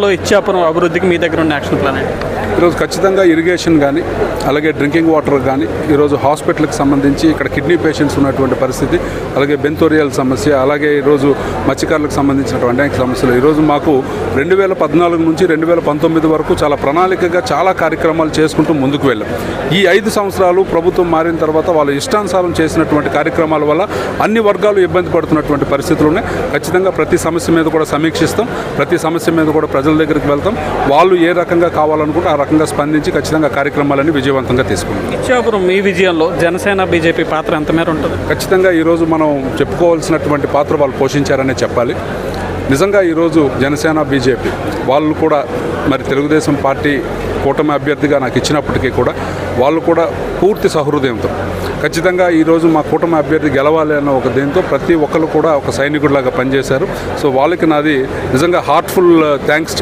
ఇచ్చాపురం అభివృద్ధికి మీ దగ్గర ఉన్న యాక్షన్ ప్లాన్ ఏంటి? ఈరోజు ఖచ్చితంగా ఇరిగేషన్ కానీ అలాగే డ్రింకింగ్ వాటర్ కానీ ఈరోజు హాస్పిటల్కి సంబంధించి ఇక్కడ కిడ్నీ పేషెంట్స్ ఉన్నటువంటి పరిస్థితి, అలాగే బెంతోరియల్ సమస్య, అలాగే ఈరోజు మత్స్యకారులకు సంబంధించినటువంటి అనేక సమస్యలు ఈరోజు మాకు 2014 నుంచి 2019 వరకు చాలా ప్రణాళికగా చాలా కార్యక్రమాలు చేసుకుంటూ ముందుకు వెళ్ళాం. ఈ 5 సంవత్సరాలు ప్రభుత్వం మారిన తర్వాత వాళ్ళు ఇష్టానుసారం చేసినటువంటి కార్యక్రమాల వల్ల అన్ని వర్గాలు ఇబ్బంది పడుతున్నటువంటి పరిస్థితులు ఉన్నాయి. ఖచ్చితంగా ప్రతి సమస్య మీద కూడా సమీక్షిస్తాం, ప్రతి సమస్య మీద కూడా ప్రజల దగ్గరికి వెళ్తాం. వాళ్ళు ఏ రకంగా కావాలనుకుంటే ఆ రకంగా స్పందించి ఖచ్చితంగా కార్యక్రమాలన్నీ విజయవంతంగా తీసుకుంటాం. ఇచ్చాపురం మీ విజయంలో జనసేన బీజేపీ పాత్ర ఎంత మేర ఉంటుంది? ఖచ్చితంగా ఈరోజు మనం చెప్పుకోవాల్సినటువంటి పాత్ర వాళ్ళు పోషించారనే చెప్పాలి. నిజంగా ఈరోజు జనసేన బీజేపీ వాళ్ళు కూడా మరి తెలుగుదేశం పార్టీ కూటమి అభ్యర్థిగా నాకు ఇచ్చినప్పటికీ కూడా వాళ్ళు కూడా పూర్తి సహృదయంతో ఖచ్చితంగా ఈరోజు మా కూటమి అభ్యర్థి గెలవాలి అన్న ఒక దేంతో ప్రతి ఒక్కరు కూడా ఒక సైనికుడిలాగా పనిచేశారు. సో వాళ్ళకి నాది నిజంగా హార్ట్ఫుల్ థ్యాంక్స్